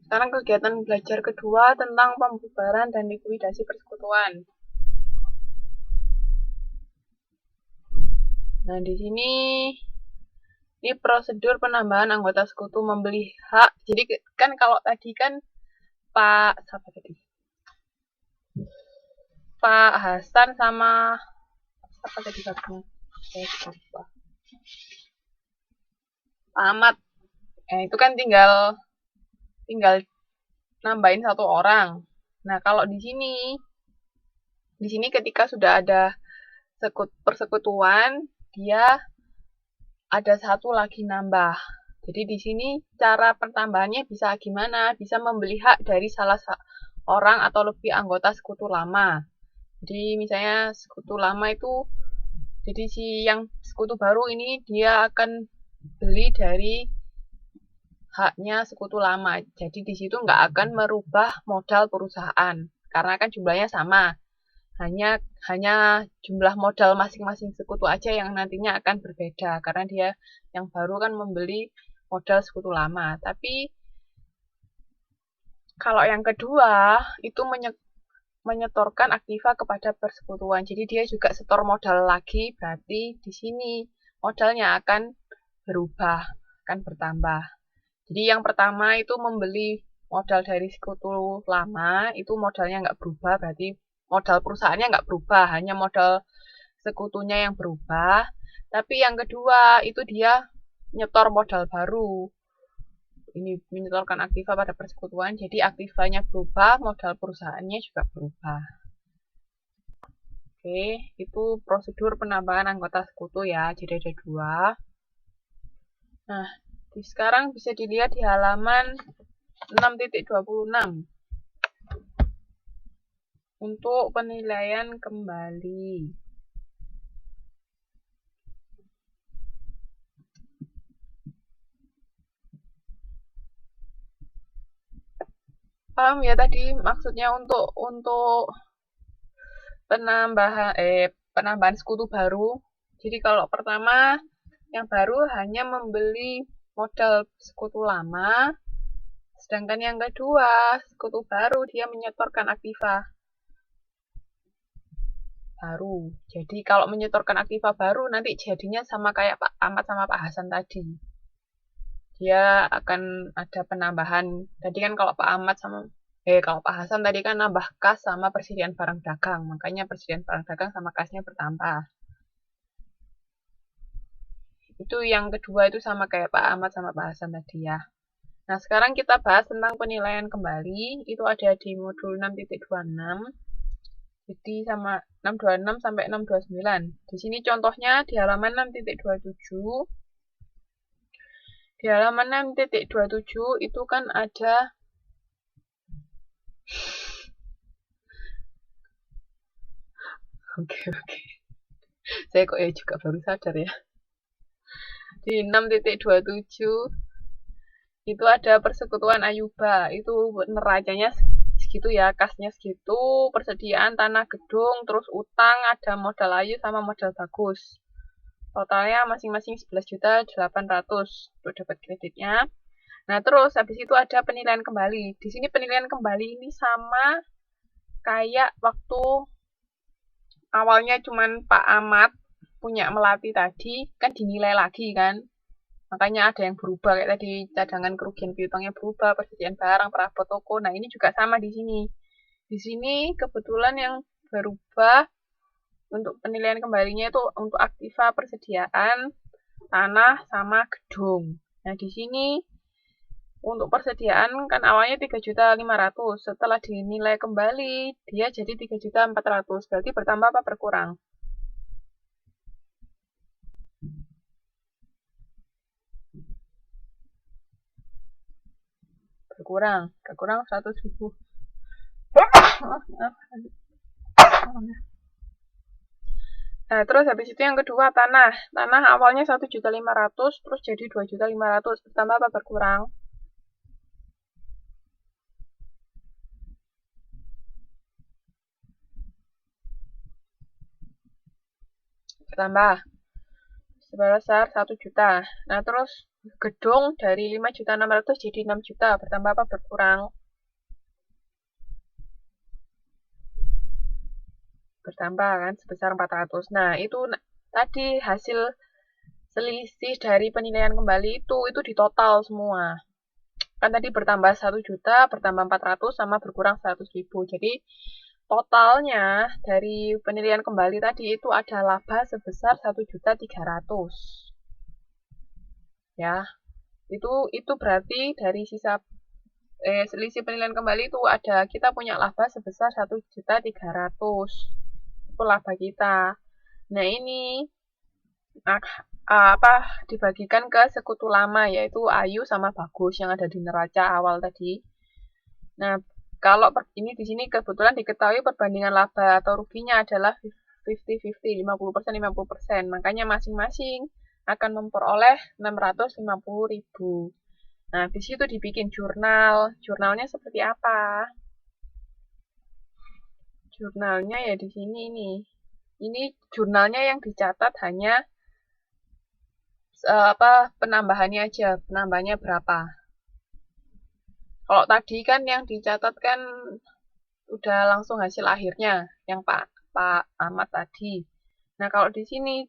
Sekarang kegiatan belajar kedua tentang pembubaran dan likuidasi persekutuan. Nah, di sini ini prosedur penambahan anggota sekutu membeli hak. Jadi kan kalau tadi kan Pak Hasan sama apa tadi Pak Ahmad. Itu kan tinggal nambahin satu orang. Nah, kalau di sini ketika sudah ada persekutuan, dia ada satu lagi nambah. Jadi di sini cara pertambahannya bisa gimana? Bisa membeli hak dari salah orang atau lebih anggota sekutu lama. Jadi misalnya sekutu lama itu, jadi si yang sekutu baru ini dia akan beli dari haknya sekutu lama. Jadi di situ nggak akan merubah modal perusahaan karena kan jumlahnya sama. Hanya jumlah modal masing-masing sekutu aja yang nantinya akan berbeda karena dia yang baru kan membeli modal sekutu lama. Tapi kalau yang kedua itu menyetorkan aktiva kepada persekutuan. Jadi dia juga setor modal lagi, berarti di sini modalnya akan berubah, akan bertambah. Jadi yang pertama itu membeli modal dari sekutu lama, itu modalnya nggak berubah, berarti modal perusahaannya nggak berubah, hanya modal sekutunya yang berubah. Tapi yang kedua itu dia nyetor modal baru. Ini menyetorkan aktiva pada persekutuan, jadi aktivanya berubah, modal perusahaannya juga berubah. Oke, itu prosedur penambahan anggota sekutu ya, jadi ada dua. Nah, sekarang bisa dilihat di halaman 6.26 untuk penilaian kembali. Paham ya tadi maksudnya untuk penambahan sekutu baru. Jadi kalau pertama yang baru hanya membeli modal sekutu lama, sedangkan yang kedua sekutu baru dia menyetorkan aktiva baru. Jadi kalau menyetorkan aktiva baru nanti jadinya sama kayak Pak Ahmad sama Pak Hasan tadi. Dia akan ada penambahan. Tadi kan kalau kalau Pak Hasan tadi kan nambah kas sama persediaan barang dagang, makanya persediaan barang dagang sama kasnya bertambah. Itu yang kedua itu sama kayak Pak Ahmad sama Pak Hasan tadi ya. Nah, sekarang kita bahas tentang penilaian kembali. Itu ada di modul 6.26. Jadi sama 626 sampai 629. Di sini contohnya di halaman 6.27. Di halaman 6.27 itu kan ada Oke. Saya kok ya juga baru sadar ya. Di 6.27 itu ada persekutuan Ayuba. Itu neracanya segitu ya, kasnya segitu, persediaan tanah gedung, terus utang, ada modal ayu sama modal bagus. Totalnya masing-masing 11.800.000 untuk dapat kreditnya. Nah, terus habis itu ada penilaian kembali. Di sini penilaian kembali ini sama kayak waktu awalnya cuman Pak Ahmad punya Melati tadi, kan dinilai lagi kan. Makanya ada yang berubah kayak tadi cadangan kerugian piutangnya berubah, persediaan barang, perabot toko. Nah, ini juga sama di sini. Di sini kebetulan yang berubah untuk penilaian kembalinya itu untuk aktiva persediaan tanah sama gedung. Nah, di sini untuk persediaan kan awalnya 3.500.000. Setelah dinilai kembali, dia jadi 3.400.000. Berarti bertambah apa berkurang? Berkurang 100.000. Nah, terus habis itu yang kedua tanah. Tanah awalnya 1.500.000 terus jadi 2.500.000. Bertambah apa berkurang? Bertambah. sebesar 1 juta. Nah, terus gedung dari 5.600.000 jadi 6 juta. Bertambah apa berkurang? Bertambah kan sebesar 400. Nah, itu tadi hasil selisih dari penilaian kembali itu di total semua. Kan tadi bertambah 1 juta, bertambah 400 sama berkurang 100.000. Jadi totalnya dari penilaian kembali tadi itu ada laba sebesar 1.300.000. Ya. Itu berarti dari sisa selisih penilaian kembali itu ada kita punya laba sebesar 1.300.000. Itu laba kita. Nah, ini dibagikan ke sekutu lama yaitu Ayu sama Bagus yang ada di neraca awal tadi. Nah, kalau ini di sini kebetulan diketahui perbandingan laba atau ruginya adalah 50-50, 50%, 50%. Makanya masing-masing akan memperoleh 650.000. Nah, habis itu dibikin jurnal. Jurnalnya seperti apa? Jurnalnya ya di sini ini. Ini jurnalnya yang dicatat hanya penambahannya aja, penambahnya berapa. Kalau tadi kan yang dicatat kan udah langsung hasil akhirnya yang Pak Ahmad tadi. Nah, kalau di sini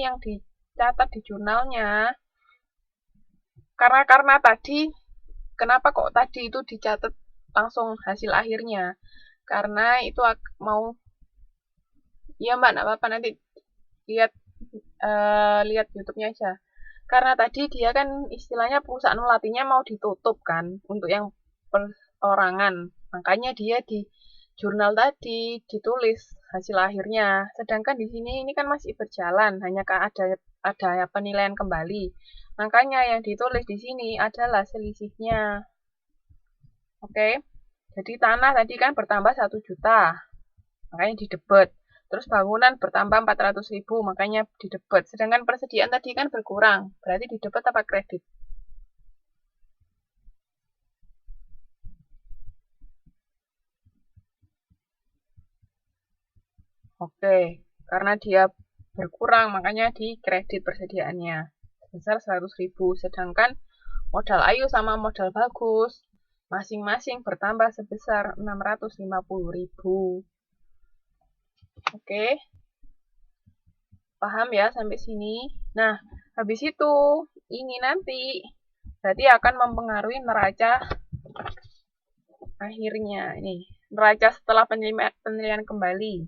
yang dicatat di jurnalnya karena tadi kenapa kok tadi itu dicatat langsung hasil akhirnya? Karena itu mau ya Mbak, enggak apa-apa nanti lihat lihat YouTube-nya aja. Karena tadi dia kan istilahnya perusahaan melatihnya mau ditutup kan untuk yang perorangan. Makanya dia di jurnal tadi ditulis hasil akhirnya. Sedangkan di sini ini kan masih berjalan, hanya ada penilaian kembali. Makanya yang ditulis di sini adalah selisihnya. Oke. Jadi tanah tadi kan bertambah 1 juta. Makanya didebet. Terus bangunan bertambah 400.000, makanya didebet. Sedangkan persediaan tadi kan berkurang. Berarti didebet apa kredit? Oke, karena dia berkurang, makanya di kredit persediaannya. Sebesar 100.000. Sedangkan modal Ayu sama modal Bagus masing-masing bertambah sebesar 650.000. Oke. Paham ya sampai sini? Nah, habis itu ini nanti berarti akan mempengaruhi neraca akhirnya. Ini neraca setelah penilaian kembali.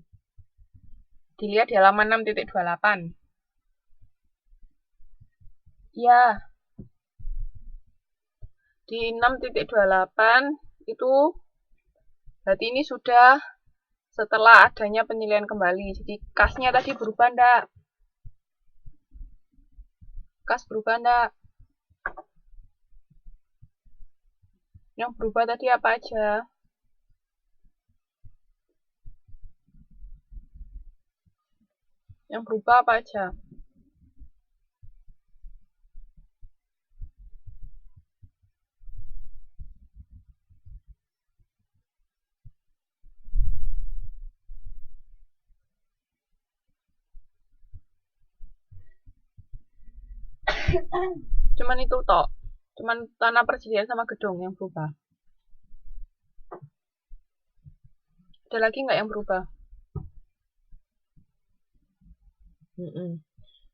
Dilihat di halaman 6.28. Ya, di 6.28 itu berarti ini sudah setelah adanya penilaian kembali. Jadi kasnya tadi berubah enggak? Kas berubah enggak? Yang berubah tadi apa aja? Yang berubah apa aja? Cuman itu toh. Cuman tanah persediaan sama gedung yang berubah. Ada lagi nggak yang berubah?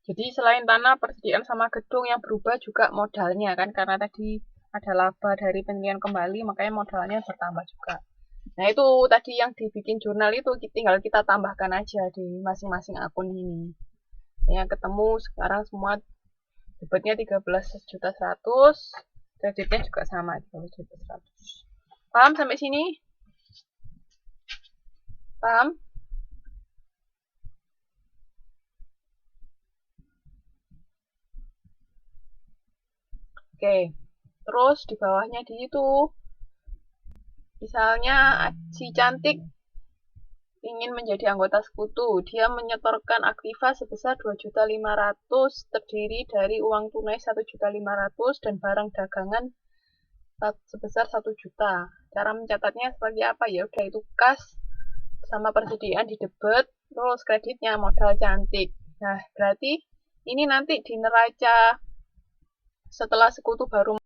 Jadi selain tanah persediaan sama gedung yang berubah juga modalnya kan karena tadi ada laba dari penilaian kembali makanya modalnya bertambah juga. Nah itu tadi yang dibikin jurnal itu tinggal kita tambahkan aja di masing-masing akun ini. Ya ketemu sekarang semua debitnya 13.100.000, kreditnya juga sama 13.100.000. Paham sampai sini? Paham? Oke. Terus di bawahnya di situ misalnya si cantik ingin menjadi anggota sekutu. Dia menyetorkan aktiva sebesar 2.500.000 terdiri dari uang tunai 1.500.000 dan barang dagangan sebesar 1 juta. Cara mencatatnya seperti apa? Ya udah itu kas sama persediaan di debit, terus kreditnya modal cantik. Nah, berarti Ini nanti di neraca setelah sekutu baru